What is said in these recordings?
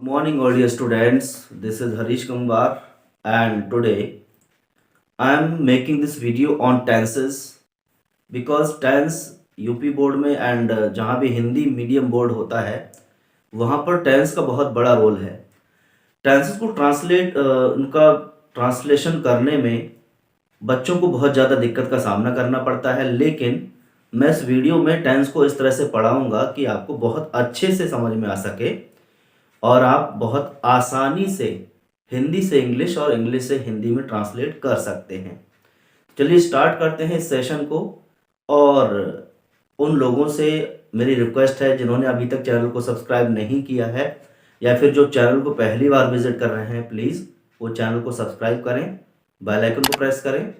Morning, all dear students. This is Harish Kumbar, and today I am making this video on tenses because tense UP board में and जहाँ भी Hindi medium board होता है वहाँ पर tense का बहुत बड़ा रोल है। टेंसेस को उनका ट्रांसलेशन करने में बच्चों को बहुत ज़्यादा दिक्कत का सामना करना पड़ता है, लेकिन मैं इस वीडियो में टेंस को इस तरह से पढ़ाऊँगा कि आपको बहुत अच्छे से समझ में आ सके और आप बहुत आसानी से हिंदी से इंग्लिश और इंग्लिश से हिंदी में ट्रांसलेट कर सकते हैं। चलिए स्टार्ट करते हैं इस सेशन को। और उन लोगों से मेरी रिक्वेस्ट है जिन्होंने अभी तक चैनल को सब्सक्राइब नहीं किया है या फिर जो चैनल को पहली बार विजिट कर रहे हैं, प्लीज़ वो चैनल को सब्सक्राइब करें, बेल आइकन को प्रेस करें,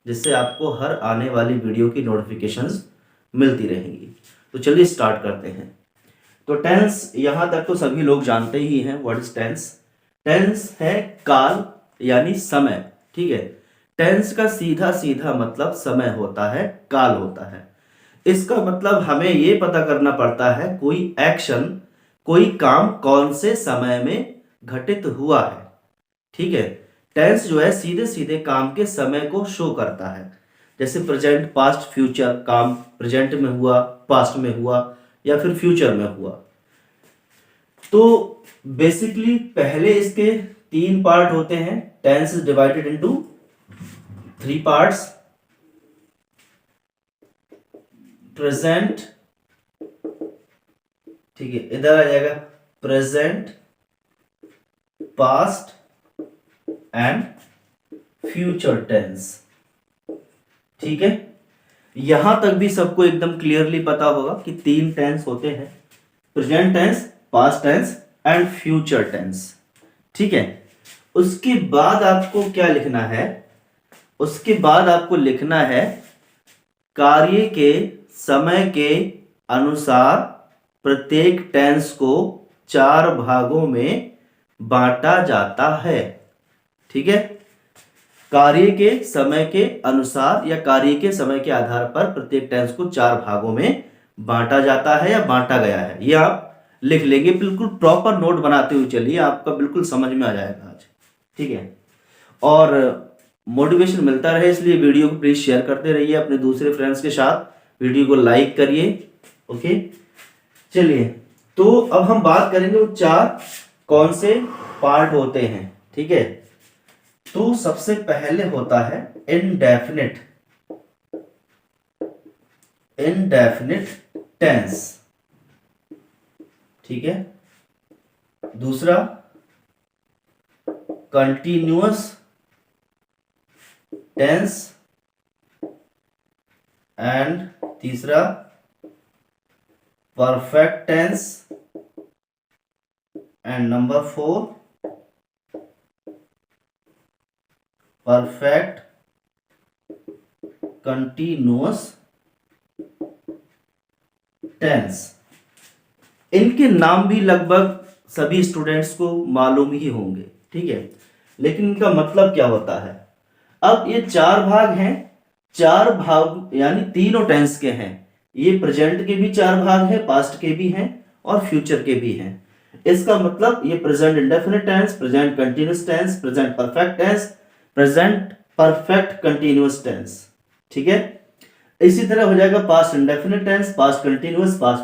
जिससे आपको हर आने वाली वीडियो की नोटिफिकेशंस मिलती रहेंगी। तो चलिए स्टार्ट करते हैं। तो टेंस यहाँ तक तो सभी लोग जानते ही हैं। What is tense? टेंस है काल यानी समय। ठीक है, टेंस का सीधा सीधा मतलब समय होता है, काल होता है। इसका मतलब हमें ये पता करना पड़ता है कोई एक्शन, कोई काम कौन से समय में घटित हुआ है। ठीक है, टेंस जो है सीधे सीधे काम के समय को शो करता है। जैसे प्रेजेंट, पास्ट, फ्यूचर, काम प्रेजेंट में हुआ, पास्ट में हुआ या फिर फ्यूचर में हुआ। तो बेसिकली पहले इसके 3 पार्ट होते हैं। Tense is divided into 3 parts. Present, ठीक है, इधर आ जाएगा present, past and future tense. ठीक है, यहां तक भी सबको एकदम क्लियरली पता होगा कि 3 टेंस होते हैं, present tense, past tense and future tense. ठीक है, उसके बाद आपको क्या लिखना है? उसके बाद आपको लिखना है कार्य के समय के अनुसार प्रत्येक टेंस को 4 भागों में बांटा जाता है। ठीक है, कार्य के समय के अनुसार या कार्य के समय के आधार पर प्रत्येक टेंस को 4 भागों में बांटा जाता है या बांटा गया है। ये आप लिख लेंगे, बिल्कुल प्रॉपर नोट बनाते हुए चलिए, आपका बिल्कुल समझ में आ जाएगा आज। ठीक है, और मोटिवेशन मिलता रहे इसलिए वीडियो को प्लीज शेयर करते रहिए अपने दूसरे फ्रेंड्स के साथ, वीडियो को लाइक करिए। ओके, चलिए तो अब हम बात करेंगे वो 4 कौन से पार्ट होते हैं। ठीक है, तो सबसे पहले होता है इनडेफिनिट टेंस। ठीक है, दूसरा कंटिन्यूअस टेंस एंड तीसरा perfect tense and number 4 perfect continuous tense. इनके नाम भी लगभग सभी स्टूडेंट्स को मालूम ही होंगे। ठीक है, लेकिन इनका मतलब क्या होता है? अब ये 4 भाग हैं, 4 भाग यानी तीनों टेंस के हैं। ये प्रेजेंट के भी 4 भाग हैं, पास्ट के भी हैं और फ्यूचर के भी हैं। इसका मतलब ये present indefinite tense, present continuous tense, present perfect tense, present perfect continuous tense. ठीक है, इसी तरह हो जाएगा past indefinite tense, past continuous, past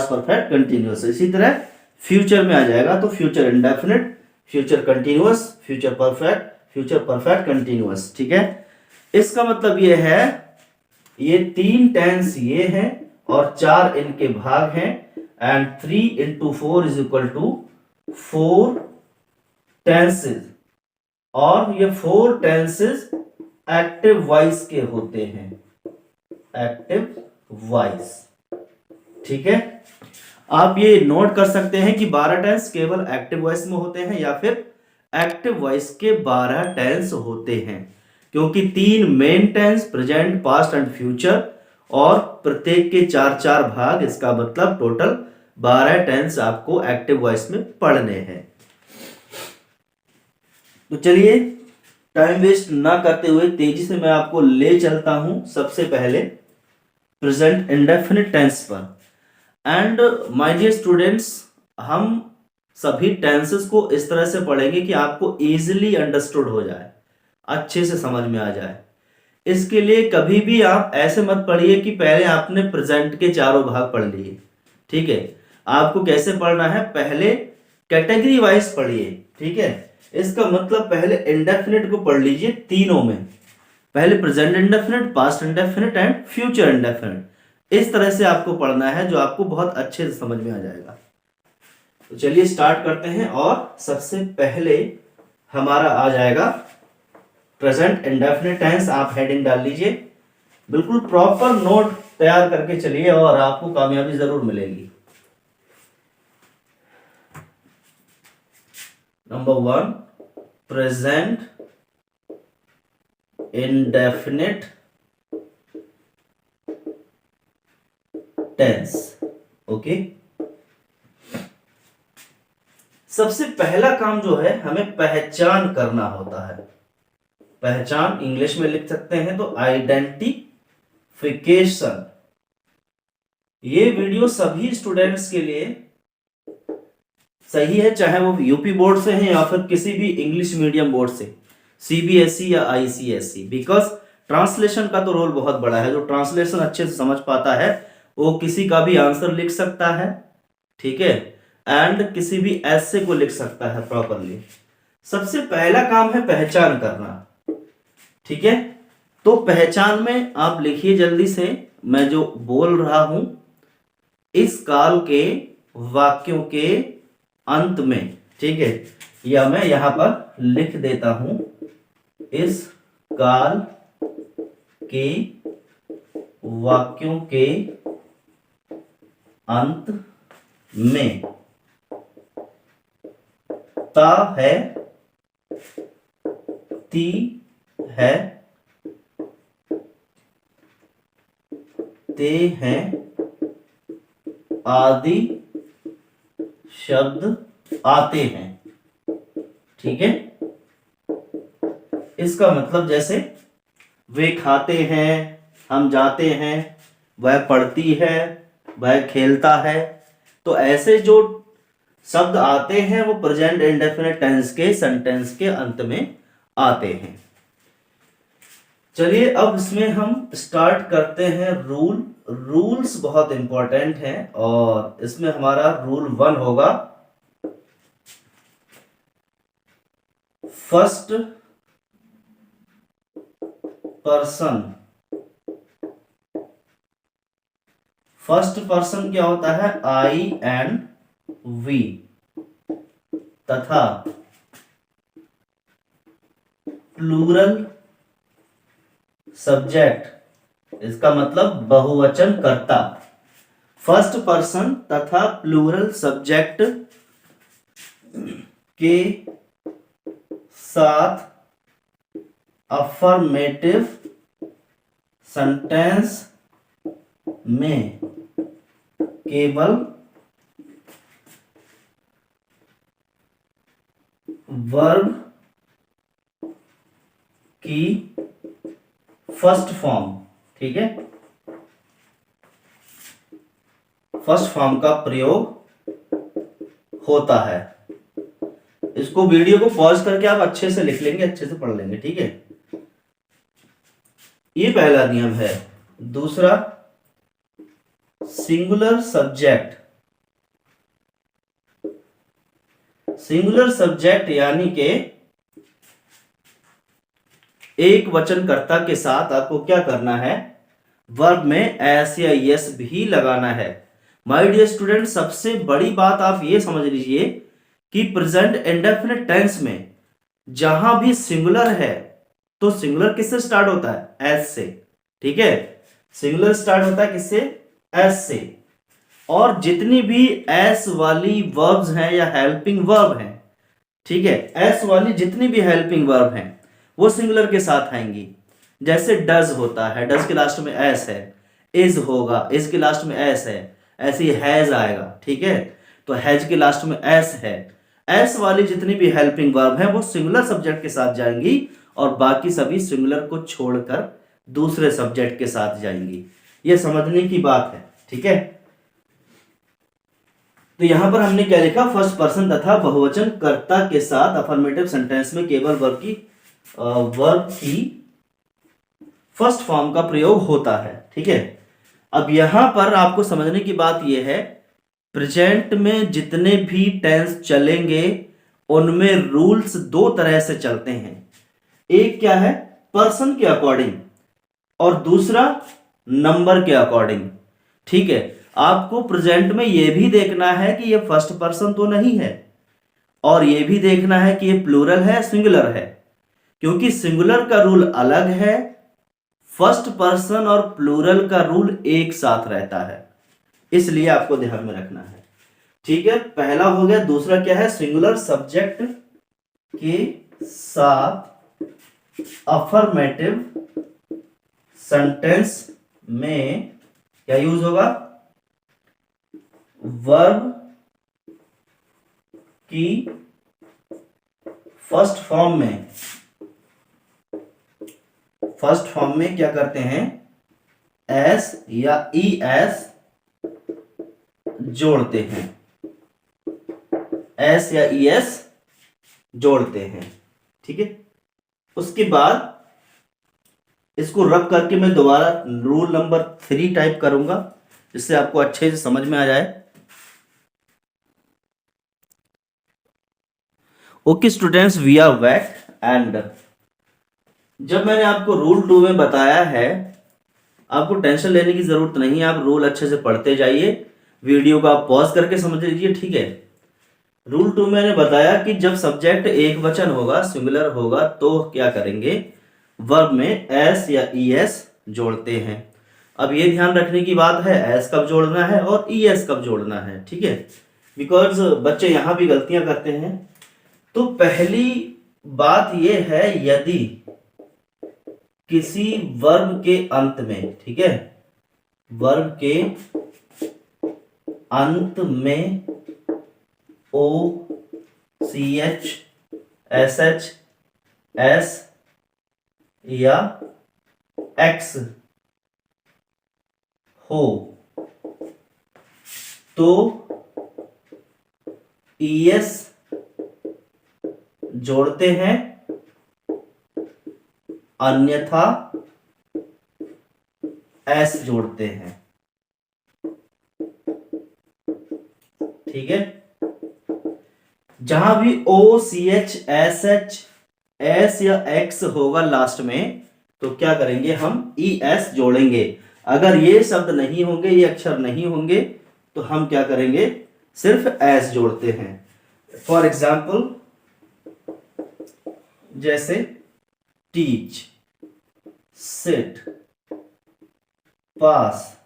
perfect continuous. इसी तरह फ्यूचर में आ जाएगा तो future indefinite, future continuous, future perfect continuous. ठीक है, इसका मतलब ये है ये 3 टेंस ये हैं और 4 इनके भाग हैं and 3 into 4 is equal to 4 tenses. और ये 4 टेंसेस एक्टिव वॉइस के होते हैं, एक्टिव वॉइस। ठीक है, आप ये नोट कर सकते हैं कि 12 टेंस केवल एक्टिव वॉइस में होते हैं या फिर एक्टिव वॉइस के 12 टेंस होते हैं, क्योंकि 3 main tense present, past and future और प्रत्येक के 4 भाग, इसका मतलब टोटल 12 टेंस आपको एक्टिव वॉइस में पढ़ने हैं। तो चलिए टाइम वेस्ट ना करते हुए तेजी से मैं आपको ले चलता हूं सबसे पहले प्रेजेंट इंडेफिनिट टेंस पर। एंड माय डियर स्टूडेंट्स, हम सभी टेंसेस को इस तरह से पढ़ेंगे कि आपको इजीली अंडरस्टूड हो जाए, अच्छे से समझ में आ जाए। इसके लिए कभी भी आप ऐसे मत पढ़िए कि पहले आपने प्रेजेंट के चारों भाग पढ़ लिए। ठीक है, आपको कैसे पढ़ना है, पहले कैटेगरी वाइज पढ़िए। ठीक है, इसका मतलब पहले इंडेफिनिट को पढ़ लीजिए तीनों में, पहले present indefinite, past indefinite and future indefinite. इस तरह से आपको पढ़ना है जो आपको बहुत अच्छे से समझ में आ जाएगा। तो चलिए स्टार्ट करते हैं। और सबसे पहले हमारा आ जाएगा प्रेजेंट इंडेफिनिट टेंस। आप हेडिंग डाल लीजिए, बिल्कुल प्रॉपर नोट तैयार करके चलिए और आपको कामयाबी जरूर मिलेगी। Number 1, present indefinite tense. Okay, सबसे पहला काम जो है हमें पहचान करना होता है। पहचान इंग्लिश में लिख सकते हैं तो आइडेंटिफिकेशन। ये वीडियो सभी स्टूडेंट्स के लिए सही है, चाहे वो यूपी बोर्ड से हैं या फिर किसी भी इंग्लिश मीडियम बोर्ड से, सीबीएसई या आईसीएसई। बिकॉज ट्रांसलेशन का तो रोल बहुत बड़ा है। जो ट्रांसलेशन अच्छे से समझ पाता है वो किसी का भी आंसर लिख सकता है। ठीक है, एंड किसी भी ऐसे को लिख सकता है प्रॉपरली। सबसे पहला काम है पहचान करना। ठीक है, तो पहचान में आप लिखिए जल्दी से, मैं जो बोल रहा हूं, इस काल के वाक्यों के अंत में। ठीक है, या मैं यहां पर लिख देता हूं, इस काल के वाक्यों के अंत में ता है, ती है, ते हैं आदि शब्द आते हैं। ठीक है, इसका मतलब जैसे वे खाते हैं, हम जाते हैं, वह पढ़ती है, वह खेलता है। तो ऐसे जो शब्द आते हैं वो प्रेजेंट इंडेफिनिट टेंस के सेंटेंस के अंत में आते हैं। चलिए अब इसमें हम स्टार्ट करते हैं। रूल्स बहुत इंपॉर्टेंट हैं और इसमें हमारा रूल 1 होगा, फर्स्ट पर्सन। फर्स्ट पर्सन क्या होता है, आई एंड वी, तथा प्लूरल सब्जेक्ट, इसका मतलब बहुवचन कर्ता। फर्स्ट पर्सन तथा प्लूरल सब्जेक्ट के साथ अफर्मेटिव सेंटेंस में केवल वर्ब की फर्स्ट फॉर्म, ठीक है, फर्स्ट फॉर्म का प्रयोग होता है। इसको वीडियो को पॉज करके आप अच्छे से लिख लेंगे, अच्छे से पढ़ लेंगे। ठीक है, ये पहला नियम है। दूसरा, सिंगुलर सब्जेक्ट। सिंगुलर सब्जेक्ट यानी कि एक वचनकर्ता के साथ आपको क्या करना है, वर्ब में एस या यस भी लगाना है। माय डियर स्टूडेंट, सबसे बड़ी बात आप ये समझ लीजिए कि प्रेजेंट इंडेफिनिट टेंस में जहां भी सिंगुलर है तो सिंगुलर किससे स्टार्ट होता है, एस से। ठीक है, सिंगुलर स्टार्ट होता है किससे, एस से। और जितनी भी एस वाली वर्ब्स हैं या हेल्पिंग वर्ब हैं, ठीक है, एस वाली जितनी भी हेल्पिंग वर्ब हैं वो सिंगुलर के साथ आएंगी। जैसे डज होता है, डज के लास्ट में एस है। इज होगा, इज के लास्ट में एस है। ऐसे ही हैज आएगा। ठीक है, तो हैज के लास्ट में एस है। एस वाली जितनी भी हेल्पिंग वर्ब हैं वो सिंगुलर सब्जेक्ट के साथ जाएंगी और बाकी सभी सिंगुलर को छोड़कर दूसरे सब्जेक्ट के साथ जाएंगी। ये समझने की बात है। ठीक है, तो यहां पर हमने क्या लिखा, फर्स्ट पर्सन तथा बहुवचन कर्ता के साथ अफर्मेटिव सेंटेंस में केवल वर्ब की फर्स्ट फॉर्म का प्रयोग होता है। ठीक है, अब यहां पर आपको समझने की बात यह है, प्रेजेंट में जितने भी टेंस चलेंगे उनमें रूल्स दो तरह से चलते हैं। एक क्या है, पर्सन के अकॉर्डिंग, और दूसरा नंबर के अकॉर्डिंग। ठीक है, आपको प्रेजेंट में यह भी देखना है कि यह फर्स्ट पर्सन तो नहीं है, और यह भी देखना है कि यह प्लूरल है सिंगुलर है, क्योंकि सिंगुलर का रूल अलग है, फर्स्ट पर्सन और प्लूरल का रूल एक साथ रहता है, इसलिए आपको ध्यान में रखना है। ठीक है, पहला हो गया। दूसरा क्या है, सिंगुलर सब्जेक्ट के साथ अफर्मेटिव सेंटेंस में क्या यूज होगा, वर्ब की फर्स्ट फॉर्म में क्या करते हैं, एस या ई एस जोड़ते हैं, एस या ई एस जोड़ते हैं। ठीक है, उसके बाद इसको रब करके मैं दोबारा रूल नंबर 3 टाइप करूंगा, जिससे आपको अच्छे से समझ में आ जाए। Okay students, we are back. And जब मैंने आपको रूल 2 में बताया है, आपको टेंशन लेने की जरूरत नहीं है, आप रूल अच्छे से पढ़ते जाइए, वीडियो को आप पॉज करके समझ लीजिए। ठीक है, रूल 2 मैंने बताया कि जब सब्जेक्ट एक वचन होगा, सिंगुलर होगा, तो क्या करेंगे, वर्ब में एस या ई एस जोड़ते हैं। अब ये ध्यान रखने की बात है, एस कब जोड़ना है और ई एस कब जोड़ना है। ठीक है, बिकॉज बच्चे यहां भी गलतियां करते हैं। तो पहली बात यह है, यदि किसी वर्ब के अंत में, ठीक है, वर्ब के अंत में O C H S H S या एक्स हो तो ई एस जोड़ते हैं, अन्यथा एस जोड़ते हैं। ठीक है, जहां भी ओ सी एच एस या एक्स होगा लास्ट में, तो क्या करेंगे, हम ई एस जोड़ेंगे। अगर ये शब्द नहीं होंगे, ये अक्षर नहीं होंगे, तो हम क्या करेंगे, सिर्फ एस जोड़ते हैं। फॉर एग्जाम्पल, जैसे teach, sit, pass,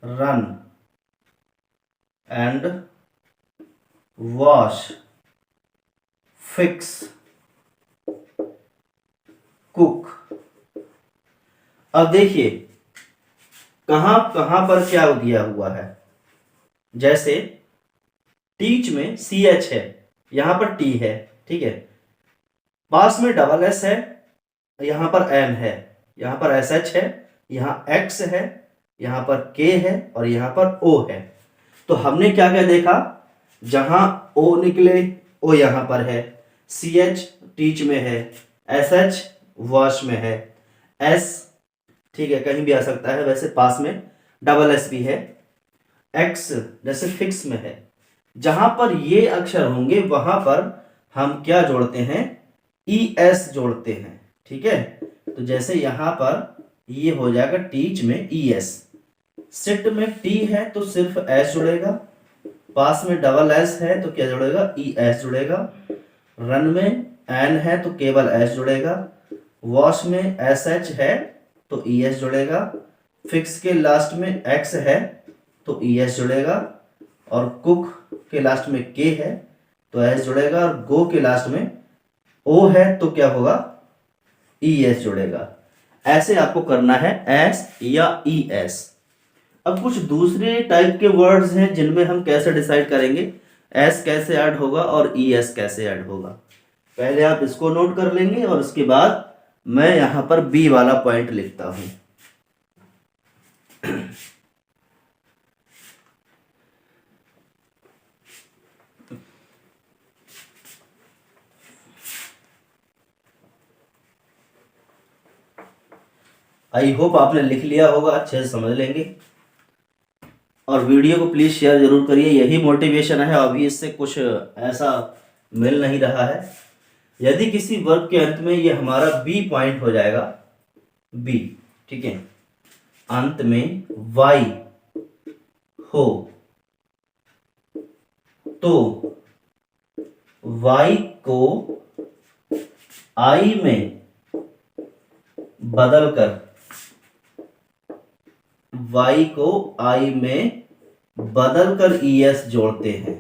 run and wash, fix, cook. अब देखिए कहां कहां पर क्या दिया हुआ है, जैसे टीच में सी एच है, यहां पर टी है, ठीक है, पास में डबल एस है, यहां पर एन है, यहां पर एस एच है, यहां एक्स है, यहां पर के है और यहां पर ओ है। तो हमने क्या क्या देखा, जहां ओ निकले ओ यहां पर है, सी एच टीच में है, एस एच वॉश में है, एस ठीक है कहीं भी आ सकता है, वैसे पास में डबल एस भी है, एक्स जैसे फिक्स में है। जहां पर ये अक्षर होंगे वहां पर हम क्या जोड़ते हैं, ई एस जोड़ते हैं। ठीक है, तो जैसे यहां पर ये हो जाएगा टीच में ई एस, सिट में टी है तो सिर्फ एस जुड़ेगा, पास में डबल एस है तो क्या जुड़ेगा, ई एस जुड़ेगा, रन में एन है तो केवल एस जुड़ेगा, वॉश में एस एच है तो ई एस जुड़ेगा, फिक्स के लास्ट में एक्स है तो ई एस जुड़ेगा, और कुक के लास्ट में के है तो एस जुड़ेगा, और गो के लास्ट में ओ है तो क्या होगा, ई एस जुड़ेगा। ऐसे आपको करना है, एस या ई एस। अब कुछ दूसरे टाइप के वर्ड्स हैं जिनमें हम कैसे डिसाइड करेंगे एस कैसे ऐड होगा और ई एस कैसे ऐड होगा। पहले आप इसको नोट कर लेंगे और उसके बाद मैं यहां पर बी वाला पॉइंट लिखता हूं। आई होप आपने लिख लिया होगा, अच्छे से समझ लेंगे। और वीडियो को प्लीज़ शेयर जरूर करिए, यही मोटिवेशन है। अभी इससे कुछ ऐसा मिल नहीं रहा है। यदि किसी वर्ग के अंत में ये हमारा बी पॉइंट हो जाएगा, बी, ठीक है, अंत में वाई हो, तो y को i में बदलकर, y को i में बदलकर es जोड़ते हैं,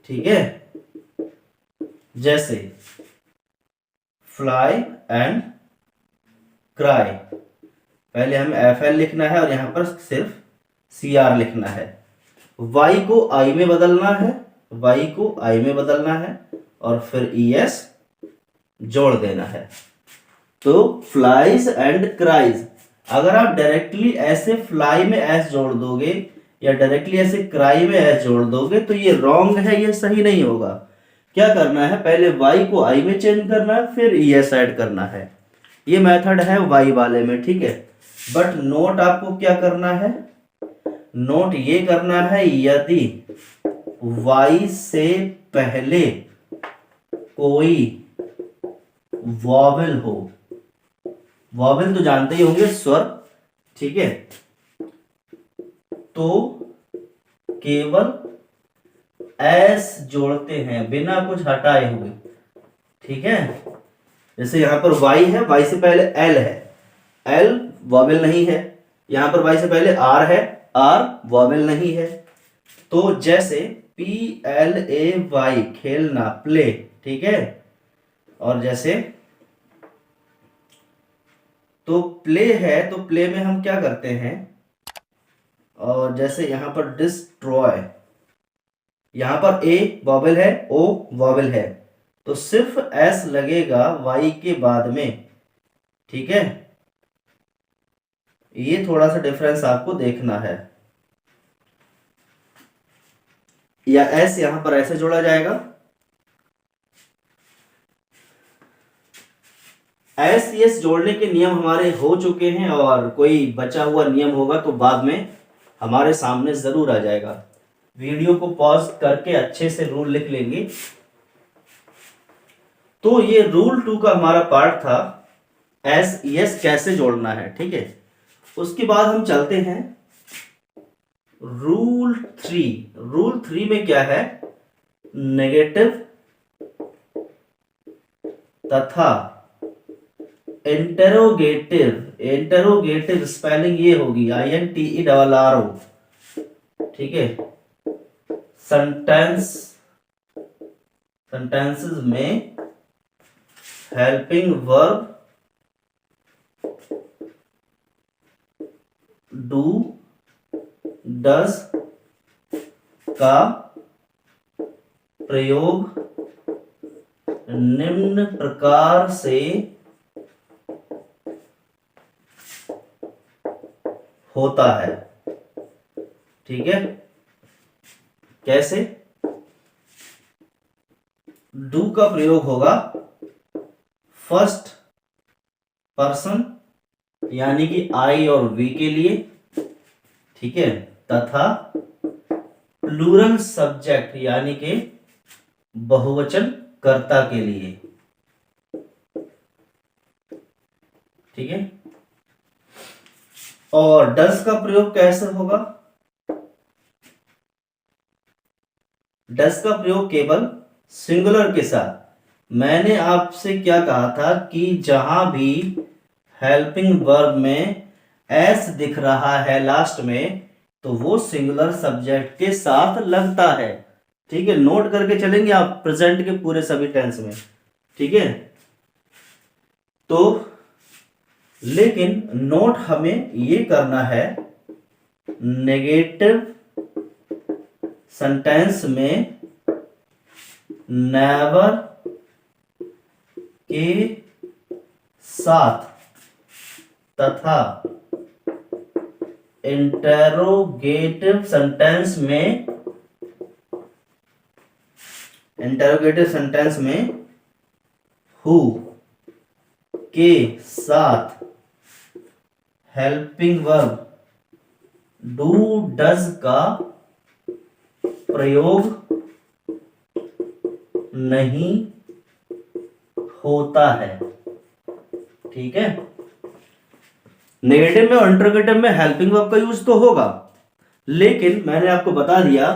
ठीक है। जैसे फ्लाई एंड क्राई, पहले हमें FL लिखना है और यहां पर सिर्फ CR लिखना है। y को i में बदलना है, y को i में बदलना है और फिर es जोड़ देना है। तो फ्लाइज एंड क्राइज, अगर आप डायरेक्टली ऐसे फ्लाई में s जोड़ दोगे या डायरेक्टली ऐसे क्राई में s जोड़ दोगे तो ये रॉन्ग है, ये सही नहीं होगा। क्या करना है, पहले y को i में चेंज करना है, फिर es ऐड करना है। ये मेथड है y वाले में, ठीक है। बट नोट आपको क्या करना है, नोट ये करना है, यदि y से पहले कोई वॉवेल हो, वॉवेल तो जानते ही होंगे, स्वर, ठीक है, तो केवल s जोड़ते हैं बिना कुछ हटाए हुए, ठीक है। जैसे यहां पर y है, y से पहले l है, l वॉवेल नहीं है। यहां पर y से पहले r है, r वॉवेल नहीं है। तो जैसे PLAY, खेलना, प्ले, ठीक है। और जैसे तो प्ले है, तो प्ले में हम क्या करते हैं, और जैसे यहां पर डिस्ट्रॉय, यहां पर A वॉवेल है, O वॉवेल है, तो सिर्फ S लगेगा Y के बाद में, ठीक है। ये थोड़ा सा डिफरेंस आपको देखना है, या S यहां पर ऐसे जोड़ा जाएगा, S जोड़ने के नियम हमारे हो चुके हैं और कोई बचा हुआ नियम होगा तो बाद में हमारे सामने जरूर आ जाएगा। वीडियो को पॉज करके अच्छे से रूल लिख लेंगे। तो ये रूल 2 का हमारा पार्ट था, S कैसे जोड़ना है, ठीक है। उसके बाद हम चलते हैं रूल 3। रूल 3 में क्या है, नेगेटिव तथा इंटेरोगेटिव, इंटेरोगेटिव स्पेलिंग ये होगी INTERRO, ठीक है। सेंटेंसेस में हेल्पिंग वर्ब डू, डज का प्रयोग निम्न प्रकार से होता है, ठीक है। कैसे, डू का प्रयोग होगा फर्स्ट पर्सन यानी कि I और V के लिए, ठीक है, तथा प्लूरल सब्जेक्ट यानी कि बहुवचन कर्ता के लिए, ठीक है। और डस का प्रयोग कैसे होगा, डस का प्रयोग केवल सिंगुलर के साथ। मैंने आपसे क्या कहा था कि जहां भी हेल्पिंग वर्ब में एस दिख रहा है लास्ट में, तो वो सिंगुलर सब्जेक्ट के साथ लगता है, ठीक है। नोट करके चलेंगे आप प्रेजेंट के पूरे सभी टेंस में, ठीक है। तो लेकिन नोट हमें ये करना है, नेगेटिव सेंटेंस में नेवर के साथ तथा इंटेरोगेटिव सेंटेंस में हु के साथ हेल्पिंग वर्ब डू डज का प्रयोग नहीं होता है। ठीक है, नेगेटिव में और इंटरोगेटिव में हेल्पिंग वर्ब का यूज तो होगा, लेकिन मैंने आपको बता दिया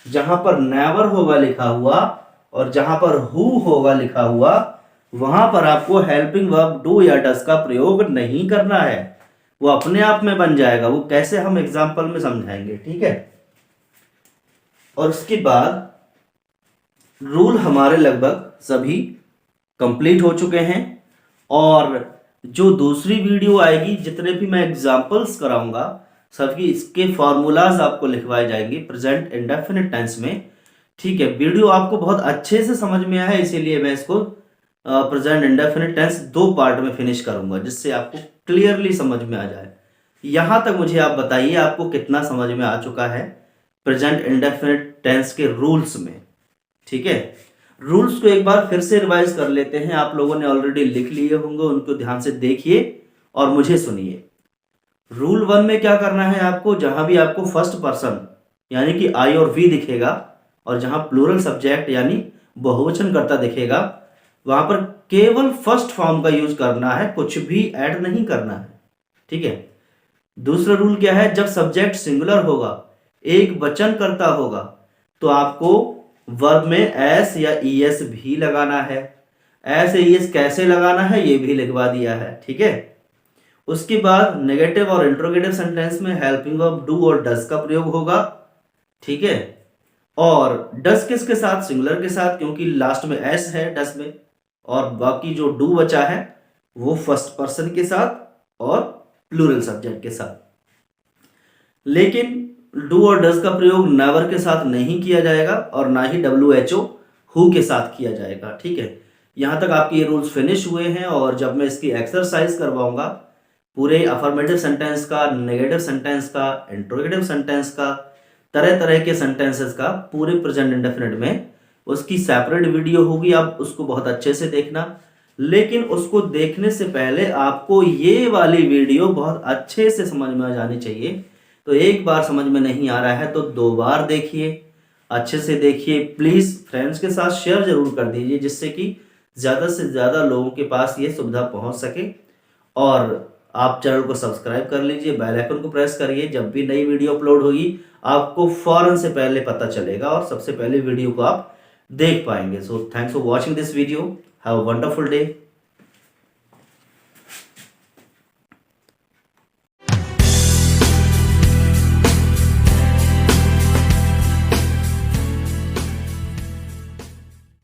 जहां पर नेवर होगा लिखा हुआ और जहां पर हु होगा लिखा हुआ वहां पर आपको हेल्पिंग वर्ब डू या डस का प्रयोग नहीं करना है, वो अपने आप में बन जाएगा। वो कैसे हम एग्जाम्पल में समझाएंगे। ठीक है, और उसके बाद रूल हमारे लगभग सभी कंप्लीट हो चुके हैं, और जो दूसरी वीडियो आएगी जितने भी मैं एग्जाम्पल्स कराऊंगा सबकी इसके फॉर्मूलाज आपको लिखवाए जाएंगे प्रेजेंट इंडेफिनिट टेंस में। ठीक है, वीडियो आपको बहुत अच्छे से समझ में आया है, इसीलिए मैं इसको प्रेजेंट इंडेफिनिट टेंस 2 पार्ट में फिनिश करूंगा जिससे आपको क्लियरली समझ में आ जाए। यहां तक मुझे आप बताइए आपको कितना समझ में आ चुका है प्रेजेंट इंडेफिनिट टेंस के रूल्स में। ठीक है, रूल्स को एक बार फिर से रिवाइज कर लेते हैं। आप लोगों ने ऑलरेडी लिख लिए होंगे, उनको ध्यान से देखिए और मुझे सुनिए। रूल 1 में क्या करना है आपको, जहां भी आपको फर्स्ट पर्सन यानी कि आई और वी दिखेगा और जहां प्लूरल सब्जेक्ट यानी बहुवचन कर्ता दिखेगा वहां पर केवल फर्स्ट फॉर्म का यूज करना है, कुछ भी ऐड नहीं करना है। ठीक है, दूसरा रूल क्या है, जब सब्जेक्ट सिंगुलर होगा, एक वचन कर्ता होगा, तो आपको वर्ब में एस या ईएस भी लगाना है। एस या ईएस कैसे लगाना है ये भी लिखवा दिया है। ठीक है, उसके बाद नेगेटिव और इंट्रोगेटिव सेंटेंस में हेल्पिंग वर्ब डू और डस का प्रयोग होगा। ठीक है, और डस किसके साथ, सिंगुलर के साथ, क्योंकि लास्ट में एस है डस में, और बाकी जो डू बचा है वो फर्स्ट पर्सन के साथ और प्लूरल सब्जेक्ट के साथ। लेकिन डू और डज का प्रयोग नेवर के साथ नहीं किया जाएगा और ना ही WHO हु के साथ किया जाएगा। ठीक है, यहां तक आपके ये रूल्स फिनिश हुए हैं, और जब मैं इसकी एक्सरसाइज करवाऊंगा पूरे अफर्मेटिव सेंटेंस का, नेगेटिव सेंटेंस का, इंट्रोगेटिव सेंटेंस का, तरह तरह के सेंटेंसेस का पूरे प्रेजेंट इंडेफिनिट में, उसकी सेपरेट वीडियो होगी, आप उसको बहुत अच्छे से देखना। लेकिन उसको देखने से पहले आपको ये वाली वीडियो बहुत अच्छे से समझ में आ जानी चाहिए। तो एक बार समझ में नहीं आ रहा है तो 2 बार देखिए, अच्छे से देखिए। प्लीज़ फ्रेंड्स के साथ शेयर जरूर कर दीजिए जिससे कि ज़्यादा से ज़्यादा लोगों के पास ये सुविधा पहुंच सके। और आप चैनल को सब्सक्राइब कर लीजिए, बेल आइकन को प्रेस करिए, जब भी नई वीडियो अपलोड होगी आपको फौरन से पहले पता चलेगा और सबसे पहले वीडियो को आप देख पाएंगे। So thanks for watching this video, have a wonderful day.